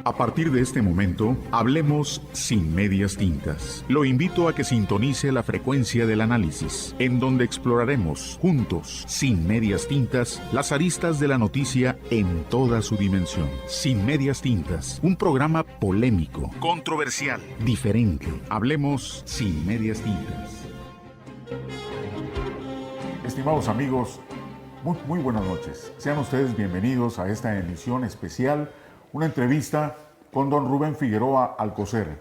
A partir de este momento, hablemos sin medias tintas. Lo invito a que sintonice la frecuencia del análisis, en donde exploraremos juntos, sin medias tintas, las aristas de la noticia en toda su dimensión. Sin medias tintas, un programa polémico, controversial, diferente. Hablemos sin medias tintas. Estimados amigos, muy buenas noches. Sean ustedes bienvenidos a esta emisión especial, una entrevista con don Rubén Figueroa Alcocer,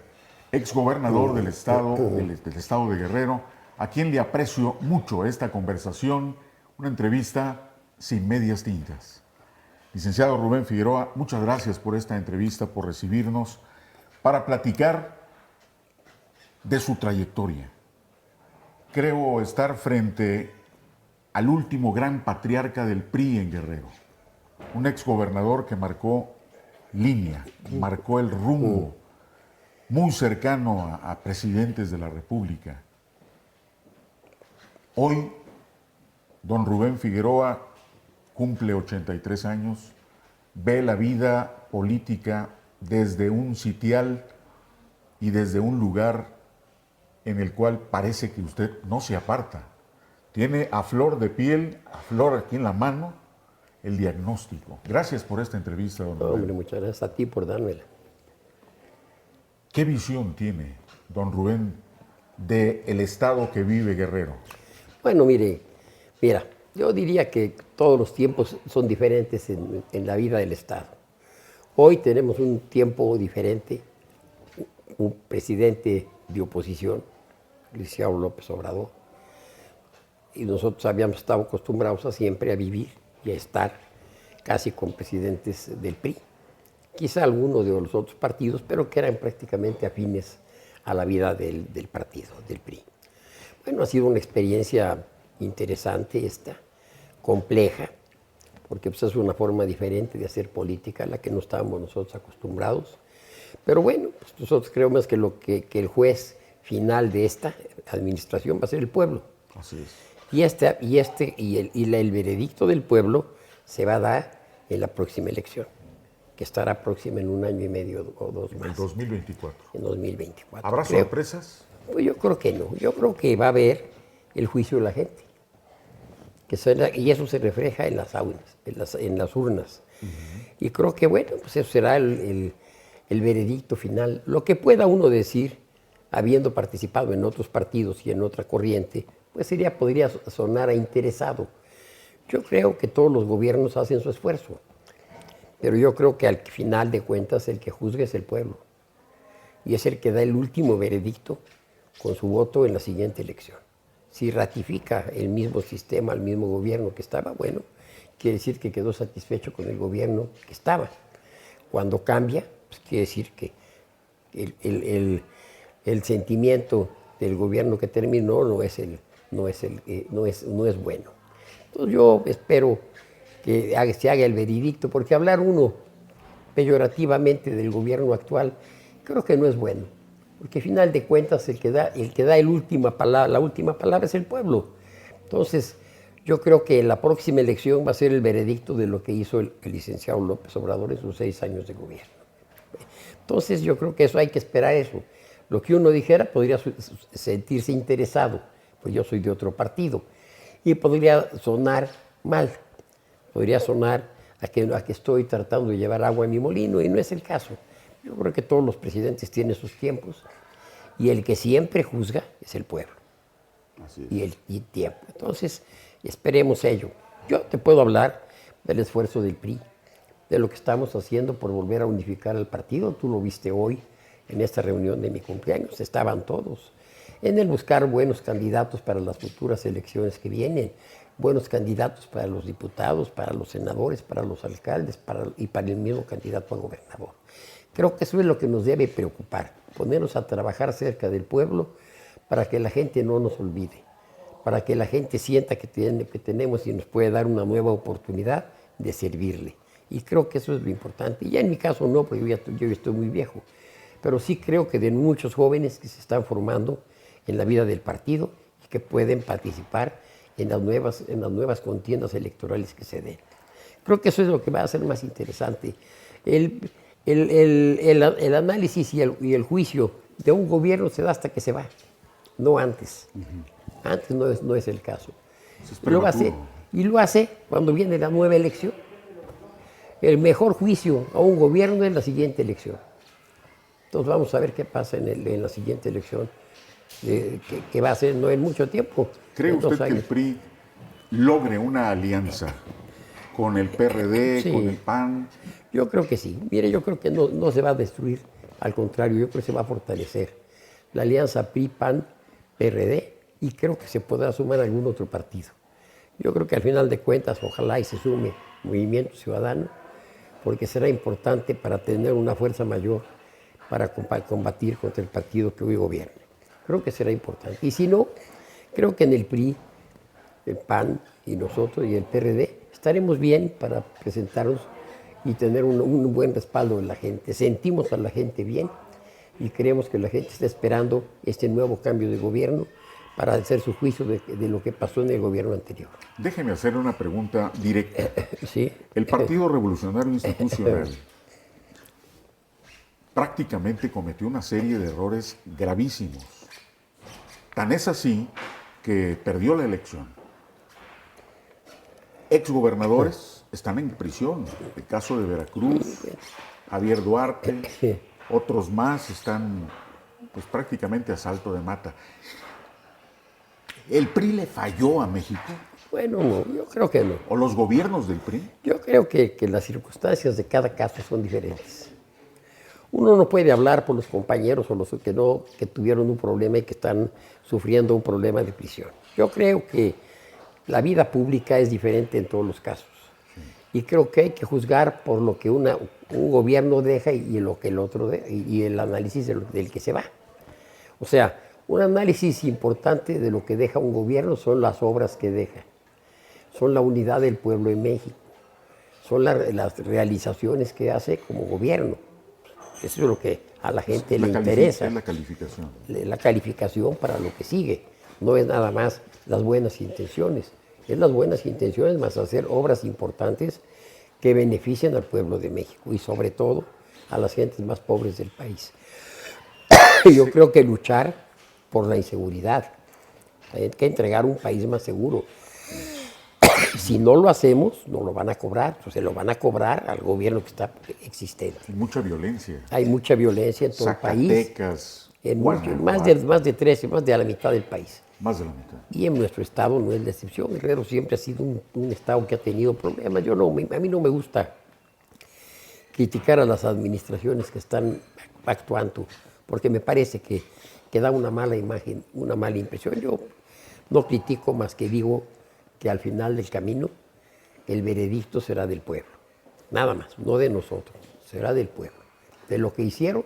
exgobernador del estado de Guerrero, a quien le aprecio mucho esta conversación, una entrevista sin medias tintas. Licenciado Rubén Figueroa, muchas gracias por esta entrevista, por recibirnos, para platicar de su trayectoria. Creo estar frente al último gran patriarca del PRI en Guerrero, un exgobernador que marcó línea, marcó el rumbo, muy cercano a presidentes de la República. Hoy, don Rubén Figueroa cumple 83 años, ve la vida política desde un sitial y desde un lugar en el cual parece que usted no se aparta. Tiene a flor de piel, a flor aquí en la mano, el diagnóstico. Gracias por esta entrevista, don Rubén. Hombre, muchas gracias a ti por dármela. ¿Qué visión tiene, don Rubén, del estado que vive Guerrero? Bueno, mira, yo diría que todos los tiempos son diferentes en la vida del estado. Hoy tenemos un tiempo diferente, un presidente de oposición, Luciano López Obrador, y nosotros habíamos estado acostumbrados a siempre a vivir y a estar casi con presidentes del PRI, quizá algunos de los otros partidos, pero que eran prácticamente afines a la vida del partido, del PRI. Bueno, ha sido una experiencia interesante esta, compleja, porque pues, es una forma diferente de hacer política a la que no estábamos nosotros acostumbrados. Pero bueno, pues, nosotros creemos que el juez final de esta administración va a ser el pueblo. Así es. Y el veredicto del pueblo se va a dar en la próxima elección, que estará próxima en un año y medio o dos más. En 2024. En 2024. ¿Habrá sorpresas? Pues yo creo que no. Yo creo que va a haber el juicio de la gente. Y eso se refleja en las urnas. Y creo que, bueno, pues eso será el veredicto final. Lo que pueda uno decir, habiendo participado en otros partidos y en otra corriente, pues podría sonar a interesado. Yo creo que todos los gobiernos hacen su esfuerzo, pero yo creo que al final de cuentas el que juzga es el pueblo y es el que da el último veredicto con su voto en la siguiente elección. Si ratifica el mismo sistema, el mismo gobierno que estaba, bueno, quiere decir que quedó satisfecho con el gobierno que estaba. Cuando cambia, pues quiere decir que el sentimiento del gobierno que terminó no es bueno. Entonces yo espero que se haga el veredicto, porque hablar uno peyorativamente del gobierno actual creo que no es bueno, porque al final de cuentas el que da la última palabra es el pueblo. Entonces yo creo que la próxima elección va a ser el veredicto de lo que hizo el licenciado López Obrador en sus 6 años de gobierno. Entonces yo creo que eso hay que esperar eso. Lo que uno dijera podría sentirse interesado, pues yo soy de otro partido, y podría sonar mal, podría sonar a que estoy tratando de llevar agua a mi molino, y no es el caso. Yo creo que todos los presidentes tienen sus tiempos, y el que siempre juzga es el pueblo. Así es. Y tiempo. Entonces, esperemos ello. Yo te puedo hablar del esfuerzo del PRI, de lo que estamos haciendo por volver a unificar el partido. Tú lo viste hoy en esta reunión de mi cumpleaños, estaban todos en el buscar buenos candidatos para las futuras elecciones que vienen, buenos candidatos para los diputados, para los senadores, para los alcaldes y para el mismo candidato a gobernador. Creo que eso es lo que nos debe preocupar, ponernos a trabajar cerca del pueblo para que la gente no nos olvide, para que la gente sienta que tenemos y nos puede dar una nueva oportunidad de servirle. Y creo que eso es lo importante. Y ya en mi caso no, porque yo estoy muy viejo, pero sí creo que de muchos jóvenes que se están formando en la vida del partido y que pueden participar en las nuevas contiendas electorales que se den. Creo que eso es lo que va a ser más interesante. El El análisis y el juicio de un gobierno se da hasta que se va, no antes. Antes no es el caso. Y lo hace cuando viene la nueva elección. El mejor juicio a un gobierno es la siguiente elección. Entonces vamos a ver qué pasa en la siguiente elección, que va a ser no en mucho tiempo. ¿Cree usted que el PRI logre una alianza con el PRD, Sí. con el PAN? Yo creo que sí. Mire, yo creo que no se va a destruir. Al contrario, yo creo que se va a fortalecer la alianza PRI-PAN-PRD y creo que se podrá sumar algún otro partido. Yo creo que al final de cuentas, ojalá y se sume Movimiento Ciudadano, porque será importante para tener una fuerza mayor para combatir contra el partido que hoy gobierna. Creo que será importante. Y si no, creo que en el PRI, el PAN y nosotros y el PRD estaremos bien para presentarnos y tener un buen respaldo de la gente. Sentimos a la gente bien y creemos que la gente está esperando este nuevo cambio de gobierno para hacer su juicio de lo que pasó en el gobierno anterior. Déjeme hacer una pregunta directa. Sí. El Partido Revolucionario Institucional prácticamente cometió una serie de errores gravísimos. Tan es así que perdió la elección. Exgobernadores están en prisión. El caso de Veracruz, Javier Duarte, otros más están pues, prácticamente a salto de mata. ¿El PRI le falló a México? Bueno, no, yo creo que no. ¿O los gobiernos del PRI? Yo creo que las circunstancias de cada caso son diferentes. Uno no puede hablar por los compañeros o los que tuvieron un problema y que están sufriendo un problema de prisión. Yo creo que la vida pública es diferente en todos los casos. Y creo que hay que juzgar por lo que un gobierno deja y lo que el otro deja, y el análisis del que se va. O sea, un análisis importante de lo que deja un gobierno son las obras que deja, son la unidad del pueblo en México, son las realizaciones que hace como gobierno. Eso es lo que a la gente le interesa. Es la calificación. La calificación para lo que sigue. No es nada más las buenas intenciones. Es las buenas intenciones más hacer obras importantes que beneficien al pueblo de México y sobre todo a las gentes más pobres del país. Yo creo que luchar por la inseguridad. Hay que entregar un país más seguro. Si no lo hacemos, no lo van a cobrar. Pues se lo van a cobrar al gobierno que está existente. Y mucha violencia. Hay mucha violencia en todo el país. Zacatecas, Más de 13, más de la mitad del país. Más de la mitad. Y en nuestro estado no es la excepción. Guerrero siempre ha sido un estado que ha tenido problemas. A mí no me gusta criticar a las administraciones que están actuando, porque me parece que da una mala imagen, una mala impresión. Yo no critico más que digo que al final del camino el veredicto será del pueblo. Nada más, no de nosotros, será del pueblo. De lo que hicieron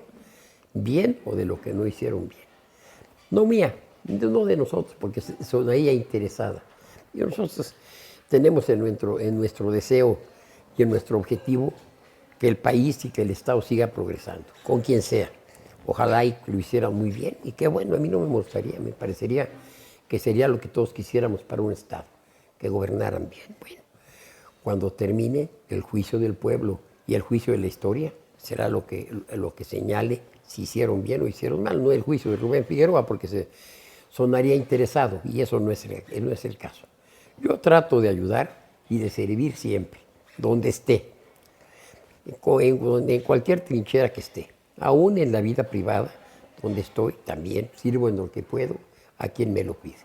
bien o de lo que no hicieron bien. No mía, no de nosotros, porque son ella interesada. Y nosotros tenemos en nuestro deseo y en nuestro objetivo que el país y que el Estado siga progresando, con quien sea. Ojalá y lo hicieran muy bien. Y qué bueno, a mí no me gustaría, me parecería que sería lo que todos quisiéramos para un Estado, que gobernaran bien. Bueno, cuando termine el juicio del pueblo y el juicio de la historia, será lo que señale si hicieron bien o hicieron mal, no el juicio de Rubén Figueroa, porque se sonaría interesado, y eso no es el caso. Yo trato de ayudar y de servir siempre, donde esté, en cualquier trinchera que esté, aún en la vida privada, donde estoy, también sirvo en lo que puedo a quien me lo pide.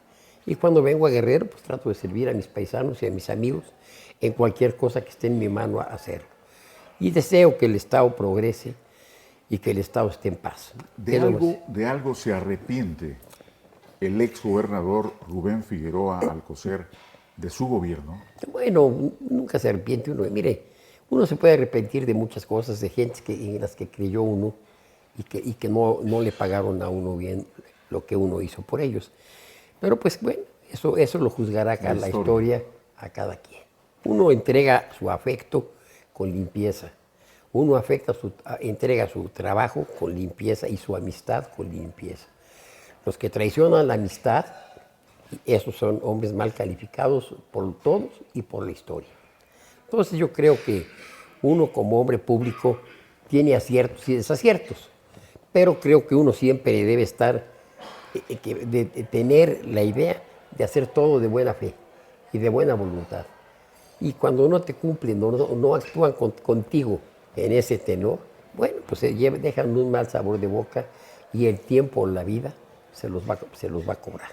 Y cuando vengo a Guerrero, pues trato de servir a mis paisanos y a mis amigos en cualquier cosa que esté en mi mano a hacer. Y deseo que el Estado progrese y que el Estado esté en paz. ¿De algo se arrepiente el exgobernador Rubén Figueroa Alcocer de su gobierno? Bueno, nunca se arrepiente uno. Mire, uno se puede arrepentir de muchas cosas, de gente en las que creyó uno y que no le pagaron a uno bien lo que uno hizo por ellos. Pero pues bueno, eso lo juzgará la historia a cada quien. Uno entrega su afecto con limpieza. Uno entrega su trabajo con limpieza y su amistad con limpieza. Los que traicionan la amistad, esos son hombres mal calificados por todos y por la historia. Entonces yo creo que uno como hombre público tiene aciertos y desaciertos, pero creo que uno siempre debe estar, de tener la idea de hacer todo de buena fe y de buena voluntad. Y cuando no te cumplen o no actúan contigo en ese tenor, bueno, pues dejan un mal sabor de boca y el tiempo, la vida, se los va a cobrar.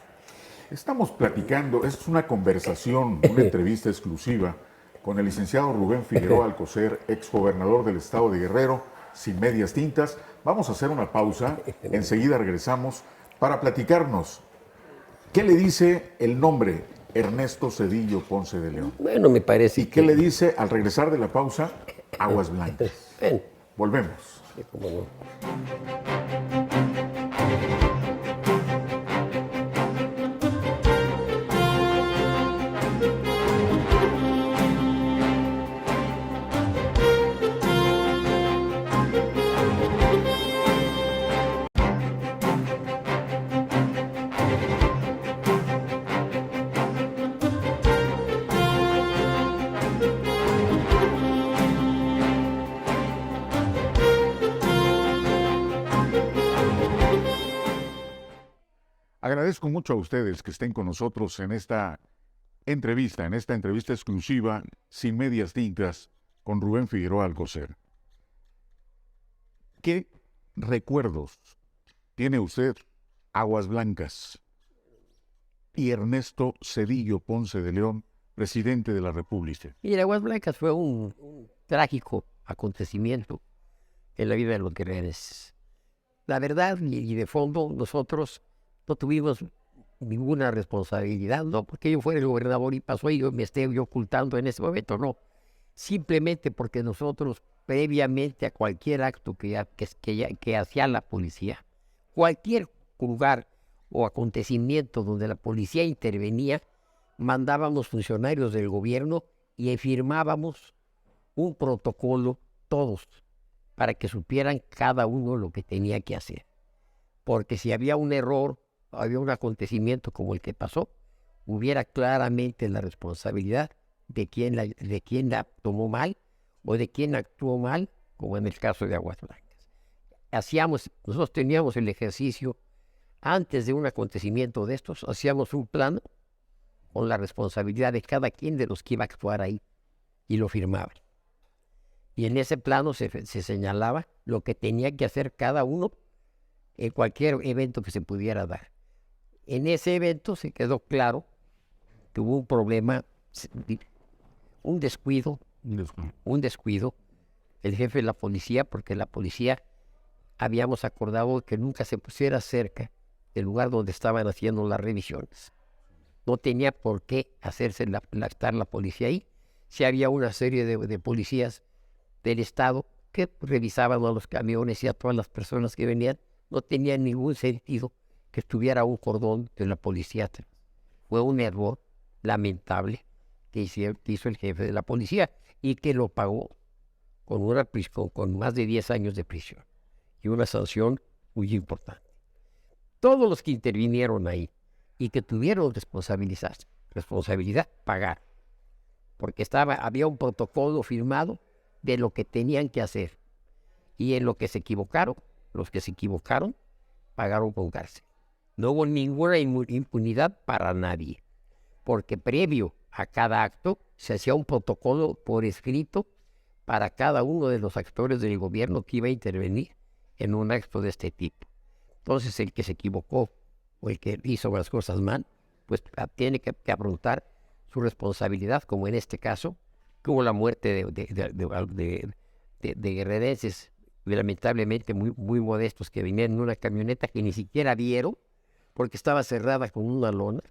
Estamos platicando, es una conversación, una entrevista exclusiva con el licenciado Rubén Figueroa Alcocer, exgobernador del estado de Guerrero, sin medias tintas. Vamos a hacer una pausa, enseguida regresamos para platicarnos. ¿Qué le dice el nombre Ernesto Zedillo Ponce de León? Bueno, me parece. ¿Y qué le dice al regresar de la pausa Aguas Blancas? Bueno, volvemos. ¿Cómo no? Agradezco mucho a ustedes que estén con nosotros en esta entrevista exclusiva, sin medias tintas, con Rubén Figueroa Alcocer. ¿Qué recuerdos tiene usted Aguas Blancas y Ernesto Zedillo Ponce de León, presidente de la República? Mira, Aguas Blancas fue un trágico acontecimiento en la vida de los guerrerenses. La verdad, y de fondo, nosotros no tuvimos ninguna responsabilidad, no porque yo fuera el gobernador y pasó y yo me esté ocultando en ese momento, no. Simplemente porque nosotros, previamente a cualquier acto que hacía la policía, cualquier lugar o acontecimiento donde la policía intervenía, mandábamos funcionarios del gobierno y firmábamos un protocolo todos para que supieran cada uno lo que tenía que hacer. Porque si había un error, había un acontecimiento como el que pasó, hubiera claramente la responsabilidad de quién la tomó mal o de quién actuó mal, como en el caso de Aguas Blancas. Nosotros teníamos el ejercicio, antes de un acontecimiento de estos, hacíamos un plano con la responsabilidad de cada quien de los que iba a actuar ahí y lo firmaban. Y en ese plano se señalaba lo que tenía que hacer cada uno en cualquier evento que se pudiera dar. En ese evento se quedó claro que hubo un problema, un descuido, el jefe de la policía, porque la policía habíamos acordado que nunca se pusiera cerca del lugar donde estaban haciendo las revisiones. No tenía por qué estar la policía ahí, si había una serie de policías del Estado que revisaban a los camiones y a todas las personas que venían. No tenía ningún sentido que estuviera un cordón de la policía. Fue un error lamentable que hizo el jefe de la policía y que lo pagó con más de 10 años de prisión y una sanción muy importante. Todos los que intervinieron ahí y que tuvieron responsabilidad, pagar, porque había un protocolo firmado de lo que tenían que hacer, y en lo que se equivocaron, los que se equivocaron pagaron con cárcel. No hubo ninguna impunidad para nadie, porque previo a cada acto se hacía un protocolo por escrito para cada uno de los actores del gobierno que iba a intervenir en un acto de este tipo. Entonces el que se equivocó o el que hizo las cosas mal, pues tiene que afrontar su responsabilidad, como en este caso, que hubo la muerte de guerrerenses lamentablemente muy modestos que venían en una camioneta que ni siquiera vieron porque estaba cerrada con una lona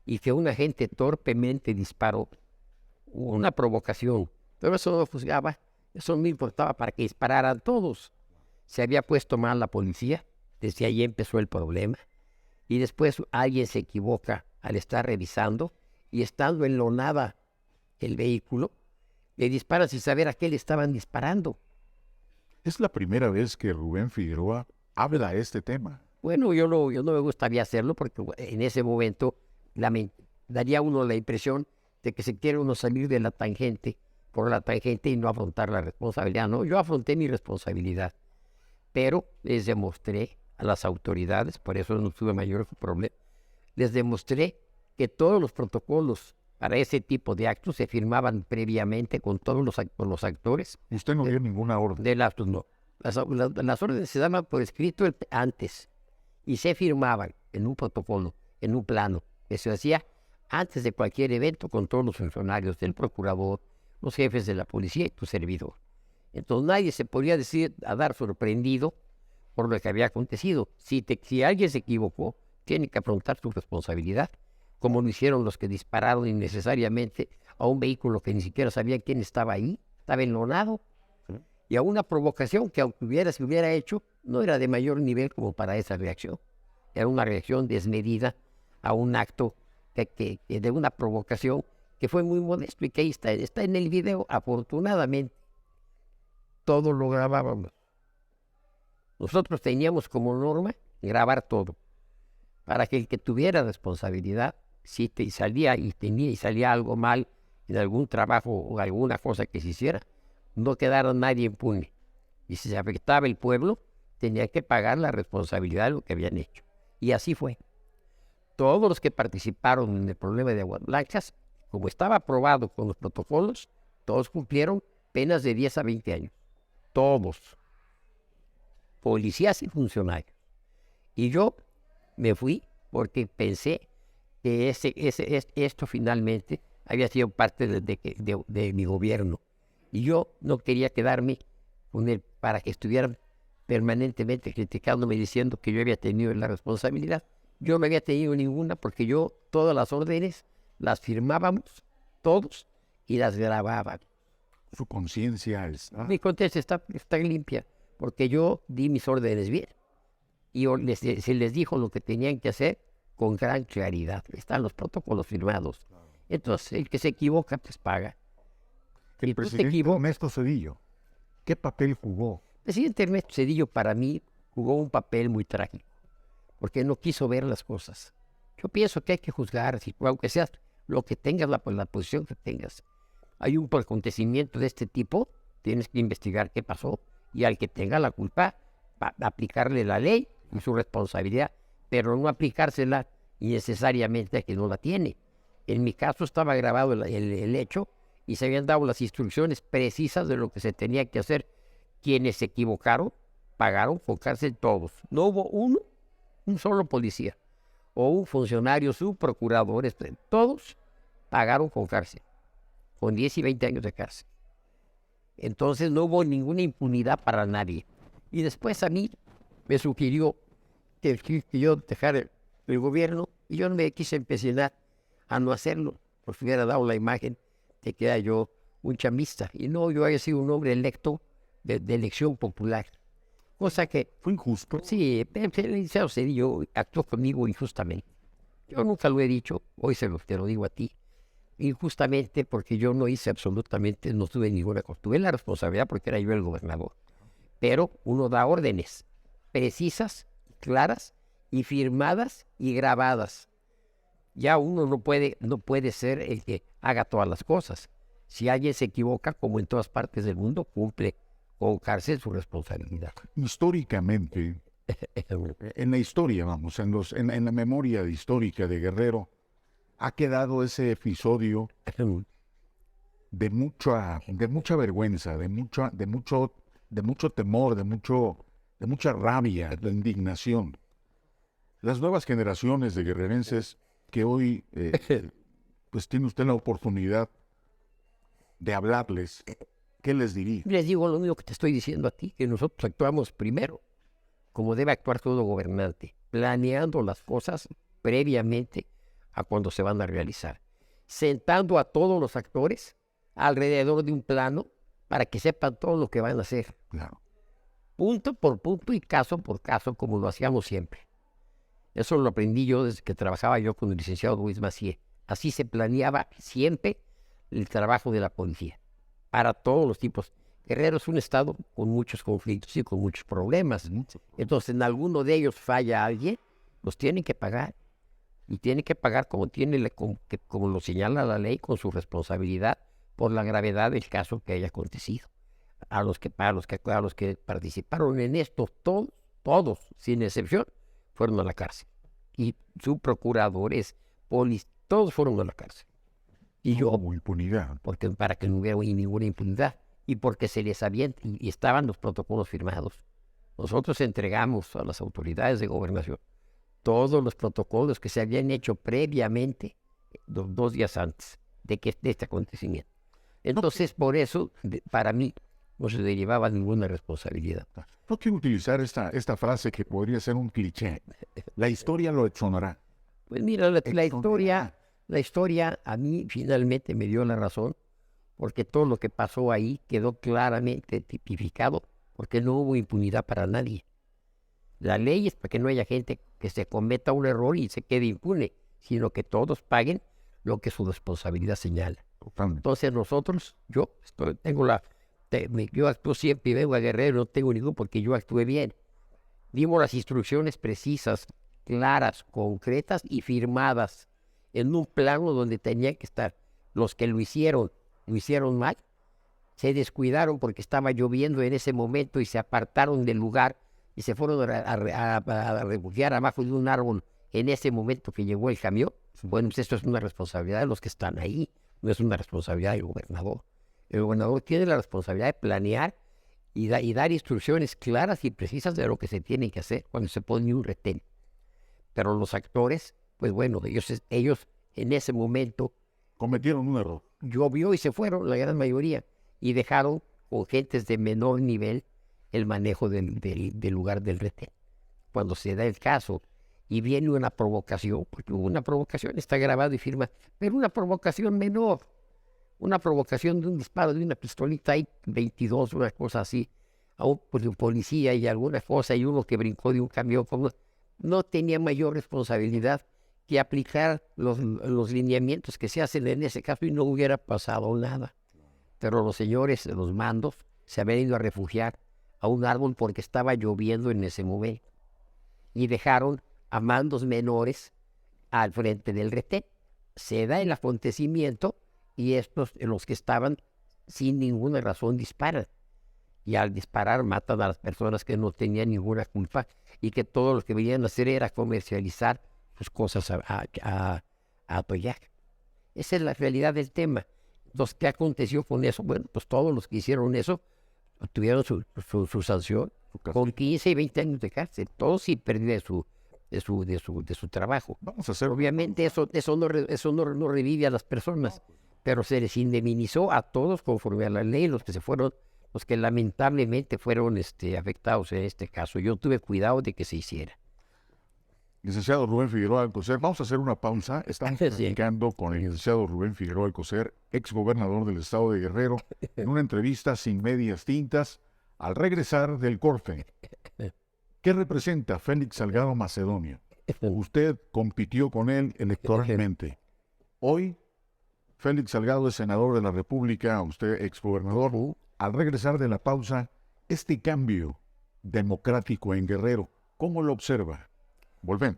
y que un agente torpemente disparó. Una provocación, pero eso no juzgaba, eso no importaba para que dispararan todos. Se había puesto mal la policía, desde ahí empezó el problema, y después alguien se equivoca al estar revisando y estando enlonada el vehículo, le disparan sin saber a qué le estaban disparando. Es la primera vez que Rubén Figueroa habla de este tema. Bueno, yo no me gustaría hacerlo porque en ese momento daría uno la impresión de que se quiere uno salir de la tangente por la tangente y no afrontar la responsabilidad. No, yo afronté mi responsabilidad, pero les demostré a las autoridades, por eso no tuve mayor problema, les demostré que todos los protocolos para ese tipo de actos se firmaban previamente con todos con los actores. Usted no dio ninguna orden. Del acto, no. Las órdenes se daban por escrito antes y se firmaban en un protocolo, en un plano, que se hacía antes de cualquier evento con todos los funcionarios, del procurador, los jefes de la policía y tu servidor. Entonces nadie se podía decir a dar sorprendido por lo que había acontecido. Si alguien se equivocó, tiene que afrontar su responsabilidad, como lo hicieron los que dispararon innecesariamente a un vehículo que ni siquiera sabían quién estaba ahí, estaba enlonado, y a una provocación que aunque se hubiera hecho, no era de mayor nivel como para esa reacción. Era una reacción desmedida a un acto de una provocación que fue muy modesto y que ahí está en el video. Afortunadamente, todo lo grabábamos. Nosotros teníamos como norma grabar todo, para que el que tuviera responsabilidad, si salía algo mal en algún trabajo o alguna cosa que se hiciera, no quedara nadie impune. Y si se afectaba el pueblo, tenía que pagar la responsabilidad de lo que habían hecho. Y así fue. Todos los que participaron en el problema de Aguas Blancas, como estaba aprobado con los protocolos, todos cumplieron penas de 10 a 20 años. Todos. Policías y funcionarios. Y yo me fui porque pensé que esto finalmente había sido parte de mi gobierno. Y yo no quería quedarme con él para que estuvieran permanentemente criticándome diciendo que yo había tenido la responsabilidad. Yo no había tenido ninguna porque yo todas las órdenes las firmábamos todos y las grabábamos. Su conciencia está... Mi conciencia está limpia porque yo di mis órdenes bien. Y se les dijo lo que tenían que hacer con gran claridad. Están los protocolos firmados. Entonces, el que se equivoca, pues paga. El presidente Ernesto Zedillo, ¿qué papel jugó? El presidente Ernesto Zedillo para mí jugó un papel muy trágico, porque no quiso ver las cosas. Yo pienso que hay que juzgar, aunque seas lo que tengas, la posición que tengas. Hay un acontecimiento de este tipo, tienes que investigar qué pasó, y al que tenga la culpa, aplicarle la ley y su responsabilidad, pero no aplicársela innecesariamente a quien no la tiene. En mi caso estaba grabado el hecho y se habían dado las instrucciones precisas de lo que se tenía que hacer. Quienes se equivocaron pagaron con cárcel todos. No hubo un solo policía o un funcionario, subprocuradores, todos pagaron con cárcel, con 10 y 20 años de cárcel. Entonces no hubo ninguna impunidad para nadie. Y después a mí me sugirió que yo dejara el gobierno y yo no me quise empeñar a no hacerlo, porque hubiera dado la imagen de que era yo un chamista. Y no, yo había sido un hombre electo de elección popular. Cosa que... ¿Fue injusto? Sí, el licenciado Zedillo actuó conmigo injustamente. Yo nunca lo he dicho, hoy te lo digo a ti, injustamente porque yo no hice absolutamente, no tuve ninguna cosa. Tuve la responsabilidad porque era yo el gobernador. Pero uno da órdenes precisas, claras y firmadas y grabadas. Ya uno no puede ser el que haga todas las cosas. Si alguien se equivoca, como en todas partes del mundo, cumple con cárcel su responsabilidad. Históricamente, en la historia, vamos, en la memoria histórica de Guerrero, ha quedado ese episodio de mucha vergüenza, de mucho temor, de mucha rabia, de indignación. Las nuevas generaciones de guerrerenses que hoy, pues tiene usted la oportunidad de hablarles, ¿qué les diría? Les digo lo mismo que te estoy diciendo a ti, que nosotros actuamos primero, como debe actuar todo gobernante, planeando las cosas previamente a cuando se van a realizar, sentando a todos los actores alrededor de un plano para que sepan todo lo que van a hacer. Claro. Punto por punto y caso por caso, como lo hacíamos siempre. Eso lo aprendí yo desde que trabajaba yo con el licenciado Luis Macié. Así se planeaba siempre el trabajo de la policía, para todos los tipos. Guerrero es un estado con muchos conflictos y con muchos problemas. Entonces, en alguno de ellos falla alguien, los tienen que pagar. Y tienen que pagar como lo señala la ley, con su responsabilidad, por la gravedad del caso que haya acontecido. A los que participaron en esto, todos, sin excepción, fueron a la cárcel. Y subprocuradores, todos fueron a la cárcel. Y yo, como impunidad. porque para que no hubiera ninguna impunidad, y porque se les habían, y estaban los protocolos firmados. Nosotros entregamos a las autoridades de gobernación todos los protocolos que se habían hecho previamente, 2 días antes de este acontecimiento. Entonces, por eso, para mí, no se derivaba ninguna responsabilidad. No quiero utilizar esta frase que podría ser un cliché. La historia lo exonará. Pues mira, la historia a mí finalmente me dio la razón, porque todo lo que pasó ahí quedó claramente tipificado, porque no hubo impunidad para nadie. La ley es para que no haya gente que se cometa un error y se quede impune, sino que todos paguen lo que su responsabilidad señala. Totalmente. Entonces nosotros, yo actúo siempre y vengo a Guerrero, no tengo ningún porque yo actué bien. Dimos las instrucciones precisas, claras, concretas y firmadas en un plano donde tenían que estar. Los que lo hicieron mal, se descuidaron porque estaba lloviendo en ese momento y se apartaron del lugar y se fueron a refugiar abajo de un árbol en ese momento que llegó el camión. Sí. Bueno, pues esto es una responsabilidad de los que están ahí, no es una responsabilidad del gobernador. El gobernador tiene la responsabilidad de planear y dar instrucciones claras y precisas de lo que se tiene que hacer cuando se pone un retén. Pero los actores, pues bueno, ellos en ese momento Cometieron un error. llovió y se fueron, la gran mayoría, y dejaron con gentes de menor nivel el manejo del lugar del retén. Cuando se da el caso y viene una provocación, porque hubo una provocación, está grabado y firma, pero una provocación menor, una provocación de un disparo de una pistolita ahí, 22, una cosa así, a un policía y alguna cosa, y uno que brincó de un camión, no tenía mayor responsabilidad que aplicar los lineamientos que se hacen en ese caso y no hubiera pasado nada. Pero los señores de los mandos se habían ido a refugiar a un árbol porque estaba lloviendo en ese momento y dejaron a mandos menores al frente del retén. Se da el acontecimiento y los que estaban sin ninguna razón disparan. Y al disparar matan a las personas que no tenían ninguna culpa y que todo lo que venían a hacer era comercializar sus cosas a Atoyac. Esa es la realidad del tema. Entonces, ¿qué aconteció con eso? Bueno, pues todos los que hicieron eso tuvieron su sanción con 15 y 20 años de cárcel, todos sin pérdida de su trabajo. Vamos a hacer. Obviamente eso no revive a las personas, pero se les indemnizó a todos conforme a la ley, los que lamentablemente fueron afectados en este caso. Yo tuve cuidado de que se hiciera. Licenciado Rubén Figueroa Alcocer, vamos a hacer una pausa. Estamos Sí. platicando con el licenciado Rubén Figueroa Alcocer, exgobernador del estado de Guerrero, en una entrevista sin medias tintas al regresar del Corfe. ¿Qué representa Félix Salgado Macedonio? Usted compitió con él electoralmente. Hoy, Félix Salgado es senador de la República, usted exgobernador. Al regresar de la pausa, este cambio democrático en Guerrero, ¿cómo lo observa? Volvemos.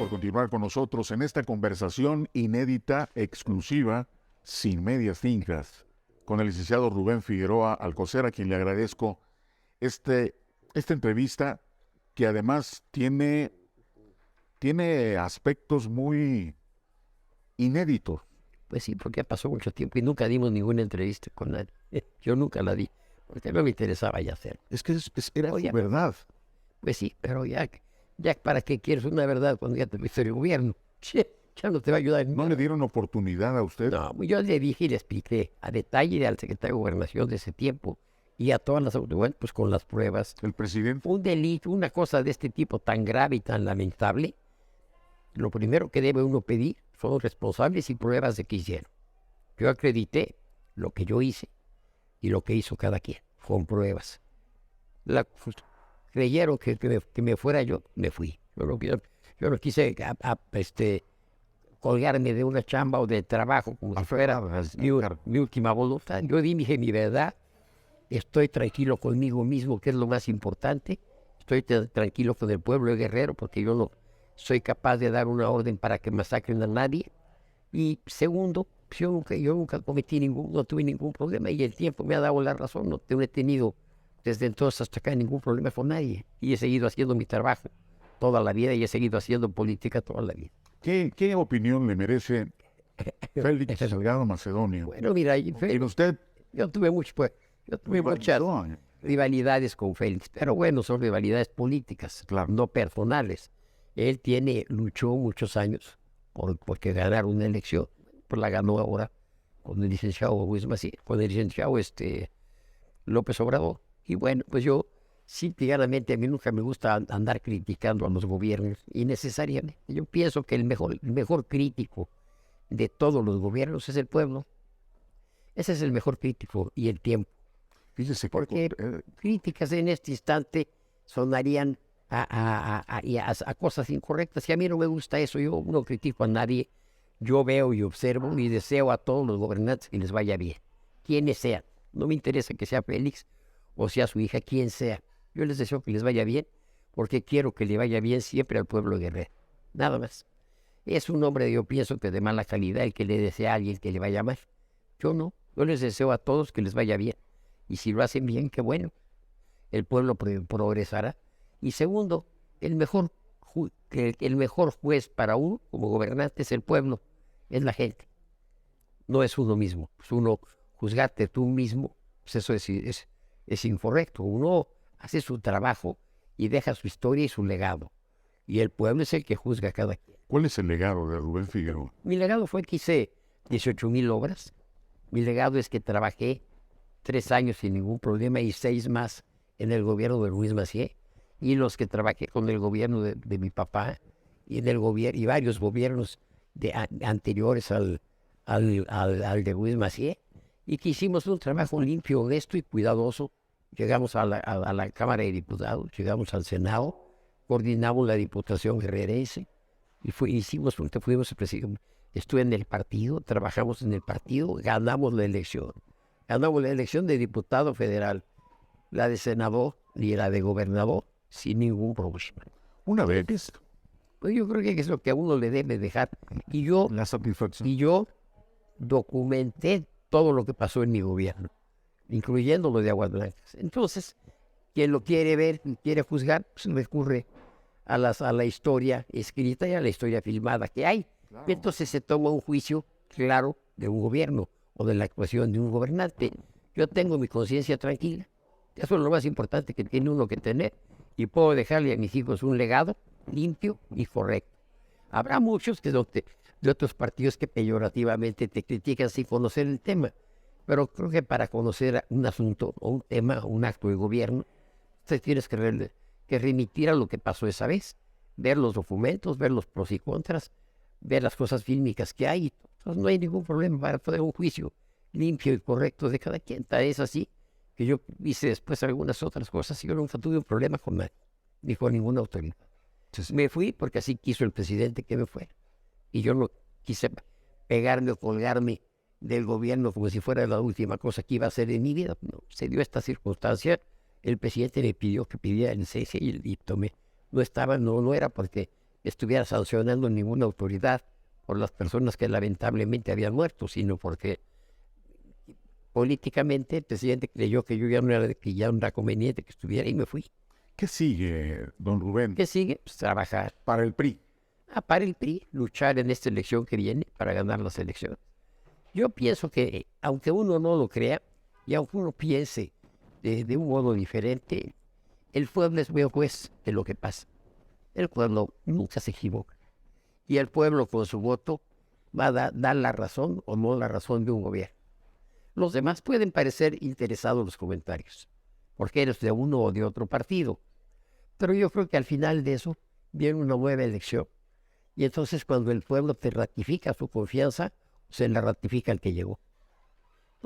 Continuar con nosotros en esta conversación inédita, exclusiva, sin medias tintas, con el licenciado Rubén Figueroa Alcocer, a quien le agradezco esta entrevista que además tiene aspectos muy inéditos. Pues sí, porque pasó mucho tiempo y nunca dimos ninguna entrevista con nadie. Yo nunca la di, porque no me interesaba ya hacer. Es que era su verdad. Pues sí, pero ya ¿para qué quieres una verdad cuando ya te viste el gobierno? Ya no te va a ayudar en ¿No nada. le dieron oportunidad a usted? No, yo le dije y le expliqué a detalle al secretario de Gobernación de ese tiempo y a todas las autoridades, pues con las pruebas. El presidente. Un delito, una cosa de este tipo tan grave y tan lamentable, lo primero que debe uno pedir son responsables y pruebas de que hicieron. Yo acredité lo que yo hice y lo que hizo cada quien, con pruebas. Pues, creyeron que me fuera yo, me fui. Yo no quise colgarme de una chamba o de trabajo como si fuera mi última voluntad. Yo dije mi verdad, estoy tranquilo conmigo mismo, que es lo más importante. Estoy tranquilo con el pueblo de Guerrero porque yo no soy capaz de dar una orden para que masacren a nadie. Y segundo, yo nunca no tuve ningún problema y el tiempo me ha dado la razón. No he tenido desde entonces hasta acá ningún problema con nadie. Y he seguido haciendo mi trabajo toda la vida y he seguido haciendo política toda la vida. ¿Qué opinión le merece Félix Salgado Macedonio? Bueno, mira, usted yo tuve muchas rivalidades con Félix, pero bueno, son rivalidades políticas, claro, no personales. Él luchó muchos años porque ganar una elección, pues la ganó ahora con el licenciado Luis Macié, con el licenciado López Obrador. Y bueno, pues yo, simplemente a mí nunca me gusta andar criticando a los gobiernos innecesariamente. Yo pienso que el mejor crítico de todos los gobiernos es el pueblo. Ese es el mejor crítico y el tiempo. Fíjese porque críticas en este instante sonarían a cosas incorrectas y a mí no me gusta eso. Yo no critico a nadie. Yo veo y observo y deseo a todos los gobernantes que les vaya bien, quienes sean. No me interesa que sea Félix o sea su hija, quien sea. Yo les deseo que les vaya bien porque quiero que le vaya bien siempre al pueblo guerrero. Nada más. Es un hombre, yo pienso, que de mala calidad el que le desea a alguien que le vaya mal. Yo no. Yo les deseo a todos que les vaya bien. Y si lo hacen bien, qué bueno. El pueblo progresará. Y segundo, el mejor juez para uno como gobernante es el pueblo, es la gente. No es uno mismo. Pues uno juzgarte tú mismo, pues eso es incorrecto. Uno hace su trabajo y deja su historia y su legado. Y el pueblo es el que juzga a cada quien. ¿Cuál es el legado de Rubén Figueroa? Mi legado fue que hice 18,000 obras. Mi legado es que trabajé 3 años sin ningún problema y 6 más en el gobierno de Luis Macié, y los que trabajé con el gobierno de mi papá y y varios gobiernos anteriores al de Luis Macié, y que hicimos un trabajo limpio, honesto y cuidadoso. Llegamos a la Cámara de Diputados, llegamos al Senado, coordinamos la Diputación guerrerense y estuve en el partido, trabajamos en el partido, ganamos la elección. Ganamos la elección de diputado federal, la de senador y la de gobernador, sin ningún problema. Una vez. Pues yo creo que es lo que a uno le debe dejar. La satisfacción. Y yo documenté todo lo que pasó en mi gobierno, incluyendo lo de Aguas Blancas. Entonces, quien lo quiere ver y quiere juzgar, pues recurre a la historia escrita y a la historia filmada que hay. Claro. Entonces se toma un juicio claro de un gobierno o de la actuación de un gobernante. Yo tengo mi conciencia tranquila. Eso es lo más importante que tiene uno que tener. Y puedo dejarle a mis hijos un legado limpio y correcto. Habrá muchos de otros partidos que peyorativamente te critican sin conocer el tema. Pero creo que para conocer un asunto o un tema o un acto de gobierno, te tienes que remitir a lo que pasó esa vez. Ver los documentos, ver los pros y contras, ver las cosas fílmicas que hay. Entonces no hay ningún problema para poner un juicio limpio y correcto de cada quien. Tal es así que yo hice después algunas otras cosas y yo nunca tuve un problema con nadie, ni con ninguna autoridad. Entonces, me fui porque así quiso el presidente que me fuera. Y yo no quise pegarme o colgarme del gobierno como si fuera la última cosa que iba a hacer en mi vida. No, se dio esta circunstancia, el presidente me pidió que pidiera el cese y tomé. No era porque estuviera sancionando ninguna autoridad por las personas que lamentablemente habían muerto, sino porque políticamente el presidente creyó que yo ya no era conveniente que estuviera y me fui. ¿Qué sigue, don Rubén? ¿Qué sigue? Pues trabajar. Para el PRI. Para el PRI, luchar en esta elección que viene para ganar las elecciones. Yo pienso que, aunque uno no lo crea, y aunque uno piense de un modo diferente, el pueblo es buen juez de lo que pasa. El pueblo nunca se equivoca. Y el pueblo con su voto va a dar la razón o no la razón de un gobierno. Los demás pueden parecer interesados en los comentarios, porque eres de uno o de otro partido. Pero yo creo que al final de eso viene una nueva elección. Y entonces cuando el pueblo te ratifica su confianza, se la ratifica el que llegó.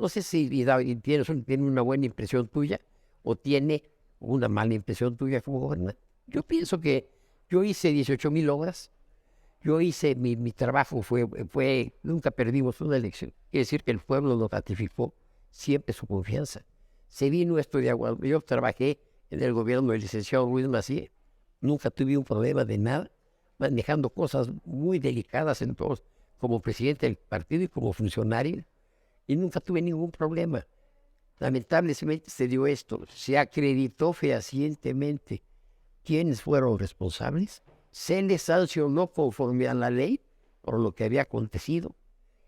No sé si tiene una buena impresión tuya o tiene una mala impresión tuya como gobernador. Yo pienso que yo hice 18,000 obras. Yo hice, mi trabajo nunca perdimos una elección. Quiere decir que el pueblo nos ratificó siempre su confianza. Se vino esto de agua. Yo trabajé en el gobierno del licenciado Ruiz Massieu. Nunca tuve un problema de nada, manejando cosas muy delicadas en todos, como presidente del partido y como funcionario, y nunca tuve ningún problema. Lamentablemente se dio esto, se acreditó fehacientemente quiénes fueron responsables, se les sancionó conforme a la ley por lo que había acontecido,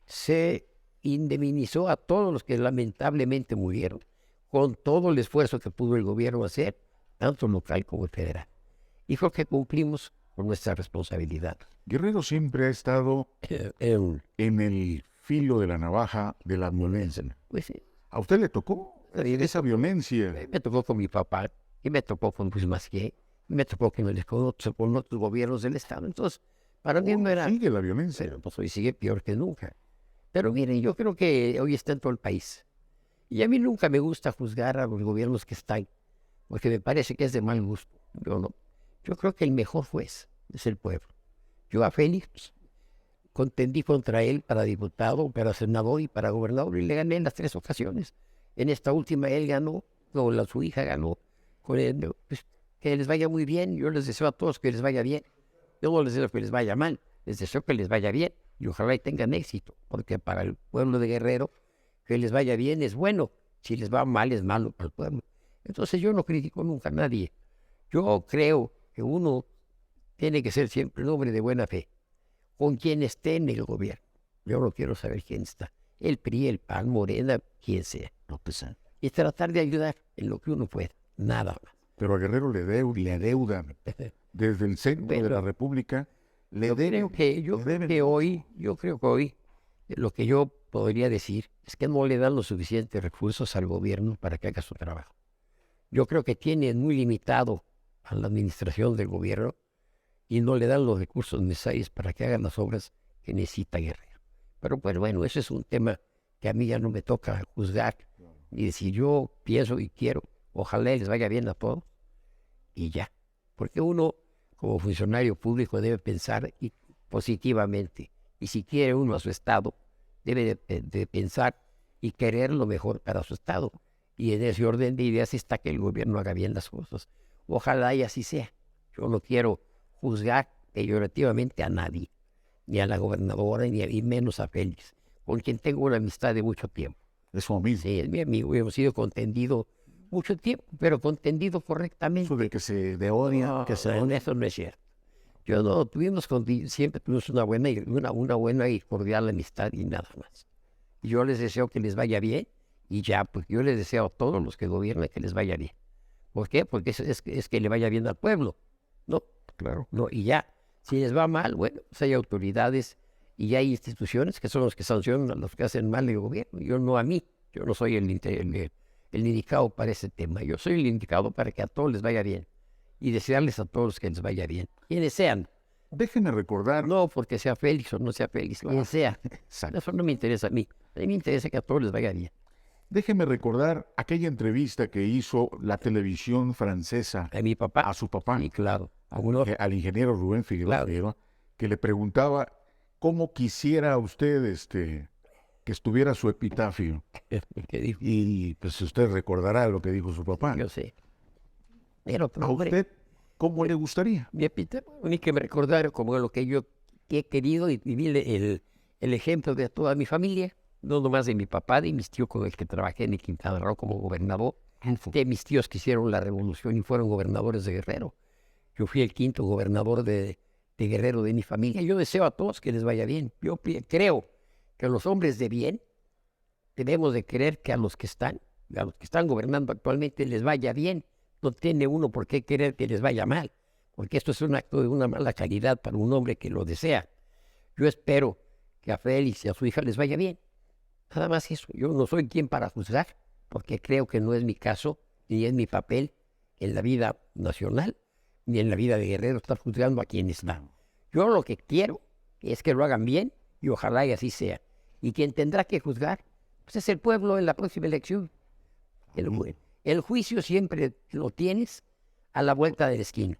se indemnizó a todos los que lamentablemente murieron, con todo el esfuerzo que pudo el gobierno hacer, tanto local como federal. Y creo que cumplimos con nuestra responsabilidad. Guerrero siempre ha estado en el filo de la navaja de la violencia. Pues sí. ¿A usted le tocó esa violencia? Me tocó con mi papá, y me tocó con Luis Massieu, y me tocó con otros gobiernos del Estado. Entonces, para mí no era... Sigue la violencia. Pero pues hoy sigue peor que nunca. Pero miren, yo creo que hoy está en todo el país. Y a mí nunca me gusta juzgar a los gobiernos que están, porque me parece que es de mal gusto. Yo creo que el mejor juez es el pueblo. Yo a Félix contendí contra él para diputado, para senador y para gobernador, y le gané en las 3 ocasiones. En esta última él ganó, su hija ganó. Con él, pues, que les vaya muy bien. Yo les deseo a todos que les vaya bien. Yo no les deseo que les vaya mal, les deseo que les vaya bien y ojalá y tengan éxito, porque para el pueblo de Guerrero que les vaya bien es bueno, si les va mal es malo para el pueblo. Entonces yo no critico nunca a nadie. Yo creo que uno tiene que ser siempre un hombre de buena fe, con quien esté en el gobierno. Yo no quiero saber quién está, el PRI, el PAN, Morena, quien sea. Y tratar de ayudar en lo que uno pueda, nada más. Pero a Guerrero le adeudan desde el centro de la República. Yo creo que hoy lo que yo podría decir es que no le dan los suficientes recursos al gobierno para que haga su trabajo. Yo creo que tiene muy limitado a la administración del gobierno y no le dan los recursos necesarios para que hagan las obras que necesita Guerrero. Pero pues bueno, ese es un tema que a mí ya no me toca juzgar y decir yo pienso y quiero, ojalá les vaya bien a todos y ya. Porque uno como funcionario público debe pensar positivamente y si quiere uno a su estado debe de pensar y querer lo mejor para su estado. Y en ese orden de ideas está que el gobierno haga bien las cosas. Ojalá y así sea. Yo no quiero juzgar peyorativamente a nadie, ni a la gobernadora, y menos a Félix, con quien tengo una amistad de mucho tiempo. Es su amigo. Sí, es mi amigo, hemos sido contendidos mucho tiempo, pero contendido correctamente. Eso de que se odia, no, eso no es cierto. Yo no, siempre tuvimos una buena y cordial amistad y nada más. Y yo les deseo que les vaya bien y ya, pues yo les deseo a todos los que gobiernan que les vaya bien. ¿Por qué? Porque es que le vaya bien al pueblo, ¿no? Claro. No, y ya, si les va mal, bueno, pues hay autoridades y hay instituciones que son los que sancionan a los que hacen mal el gobierno. Yo no a mí, yo no soy el indicado para ese tema. Yo soy el indicado para que a todos les vaya bien y desearles a todos que les vaya bien. Quienes sean. Déjenme recordar. No porque sea Félix o no sea Félix, quien sea. Exacto. Eso no me interesa a mí. A mí me interesa que a todos les vaya bien. Déjenme recordar aquella entrevista que hizo la televisión francesa A mi papá. a su papá, Sí, claro. al ingeniero Rubén Figueroa, Claro. que le preguntaba cómo quisiera usted que estuviera su epitafio. ¿Qué dijo? Y pues usted recordará lo que dijo su papá. Yo sé. Pero, ¿A usted cómo le gustaría? Mi epitafio, ni que me recordara como lo que yo he querido y vivir el ejemplo de toda mi familia, no nomás de mi papá, de mis tíos con el que trabajé en el Quintana Roo como gobernador, de mis tíos que hicieron la revolución y fueron gobernadores de Guerrero. Yo fui el 5º gobernador de Guerrero de mi familia. Yo deseo a todos que les vaya bien. Yo creo que los hombres de bien debemos de querer que a los que están gobernando actualmente les vaya bien. No tiene uno por qué querer que les vaya mal, porque esto es un acto de una mala calidad para un hombre que lo desea. Yo espero que a Félix y a su hija les vaya bien. Nada más eso. Yo no soy quien para juzgar, porque creo que no es mi caso, ni es mi papel en la vida nacional, ni en la vida de Guerrero estar juzgando a quien está. Yo lo que quiero es que lo hagan bien y ojalá y así sea. Y quien tendrá que juzgar Pues es el pueblo en la próxima elección. El juicio siempre lo tienes a la vuelta de la esquina,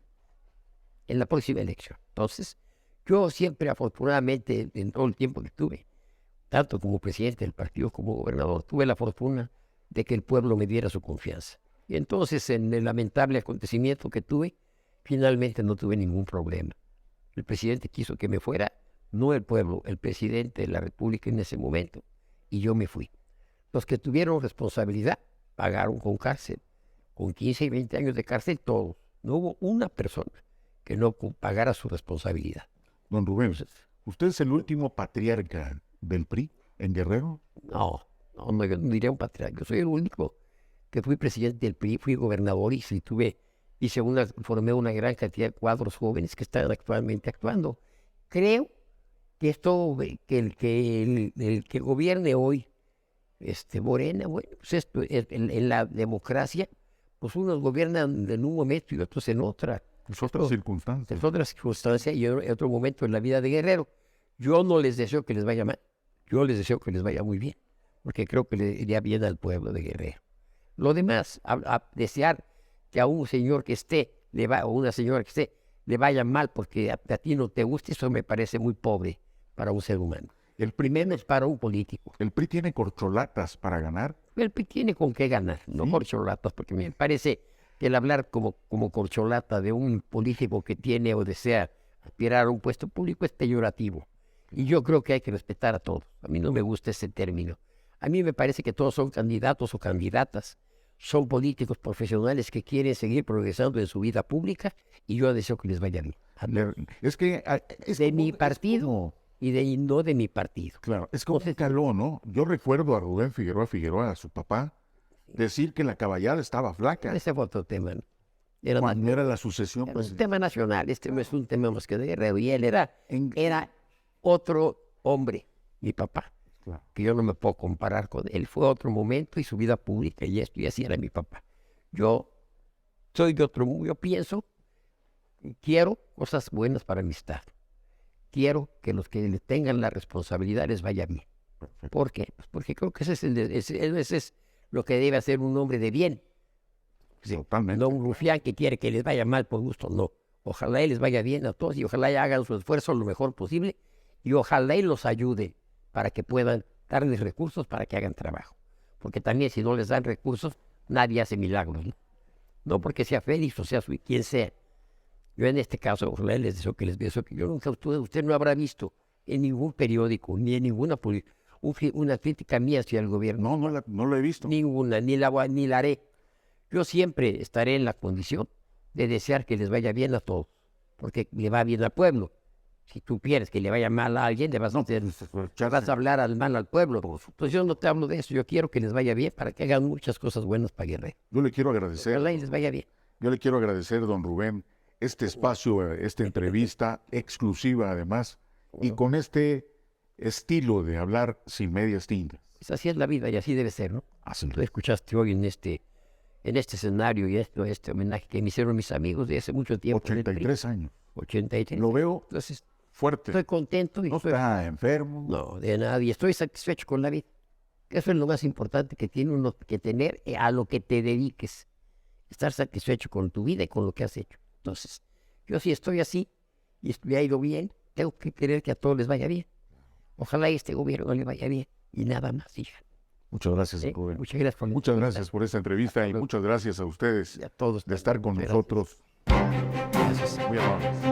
en la próxima elección. Entonces, yo siempre, afortunadamente, en todo el tiempo que tuve, tanto como presidente del partido como gobernador, tuve la fortuna de que el pueblo me diera su confianza. Y entonces, en el lamentable acontecimiento que tuve, finalmente no tuve ningún problema. El presidente quiso que me fuera, no el pueblo, el presidente de la República en ese momento, y yo me fui. Los que tuvieron responsabilidad pagaron con cárcel, con 15 y 20 años de cárcel todos. No hubo una persona que no pagara su responsabilidad. Don Rubén, ¿usted es el último patriarca del PRI en Guerrero? No, yo no diría un patriarca. Yo soy el único que fui presidente del PRI, fui gobernador y formé una gran cantidad de cuadros jóvenes que están actualmente actuando. Creo que el que gobierne hoy, Morena, bueno, pues esto, en la democracia, pues unos gobiernan en un momento y otros en otra. Es otra circunstancia. Es otra circunstancia y otro momento en la vida de Guerrero. Yo no les deseo que les vaya mal, yo les deseo que les vaya muy bien, porque creo que le iría bien al pueblo de Guerrero. Lo demás, a desear que a un señor que esté, o una señora que esté, le vaya mal porque a ti no te gusta, eso me parece muy pobre para un ser humano. El primero es para un político. ¿El PRI tiene corcholatas para ganar? El PRI tiene con qué ganar, no corcholatas, porque me parece que el hablar como corcholata de un político que tiene o desea aspirar a un puesto público es peyorativo. Y yo creo que hay que respetar a todos. A mí no me gusta ese término. A mí me parece que todos son candidatos o candidatas, son políticos profesionales que quieren seguir progresando en su vida pública y yo deseo que les vaya bien. Es que... de mi partido y no de mi partido. Claro, es como un caló, ¿no? Yo recuerdo a Rubén Figueroa, a su papá, decir que la caballada estaba flaca. Ese fue otro tema, ¿no? Cuando era la sucesión. Era un tema nacional, no es un tema más que de Guerrero. Y él era otro hombre, mi papá, claro, que yo no me puedo comparar con él. Fue otro momento y su vida pública y esto, y así era mi papá. Yo soy de otro mundo, yo pienso, quiero cosas buenas para mi estado. Quiero que los que le tengan la responsabilidad les vaya bien. perfecto. ¿Por qué? Pues porque creo que ese es lo que debe hacer un hombre de bien. Sí, Totalmente. no un rufián que quiere que les vaya mal por gusto, no. Ojalá y les vaya bien a todos y ojalá y hagan su esfuerzo lo mejor posible y ojalá y los ayude para que puedan darles recursos para que hagan trabajo. Porque también si no les dan recursos, nadie hace milagros, ¿no? No porque sea Félix o sea quien sea. Yo en este caso, ojalá les deseo que les deseo que yo nunca usted no habrá visto en ningún periódico ni en ninguna una crítica mía hacia el gobierno. No lo he visto. Ninguna, ni la haré. Yo siempre estaré en la condición de desear que les vaya bien a todos, porque le va bien al pueblo. Si tú quieres que le vaya mal a alguien, vas a hablar mal al pueblo. Entonces yo no te hablo de eso, yo quiero que les vaya bien para que hagan muchas cosas buenas para Guerrero. Yo le quiero agradecer. Ojalá y les vaya bien. Yo le quiero agradecer, don Rubén, este espacio, esta entrevista exclusiva además, y con este estilo de hablar sin medias tintas. Pues así es la vida y así debe ser, ¿no? Así. Tú escuchaste hoy en este escenario y este homenaje que me hicieron mis amigos de hace mucho tiempo. 83 años. 83. Lo veo Entonces, fuerte. estoy contento. No está enfermo. No, de nada. Y estoy satisfecho con la vida. Eso es lo más importante que tiene uno que tener a lo que te dediques. Estar satisfecho con tu vida y con lo que has hecho. Entonces, yo si estoy así y me ha ido bien, tengo que querer que a todos les vaya bien. Ojalá y este gobierno le vaya bien. Y nada más, hija. Muchas gracias, Rubén. Muchas gracias por esta entrevista y muchas gracias a ustedes y a todos de estar con nosotros. Gracias. Muy amables.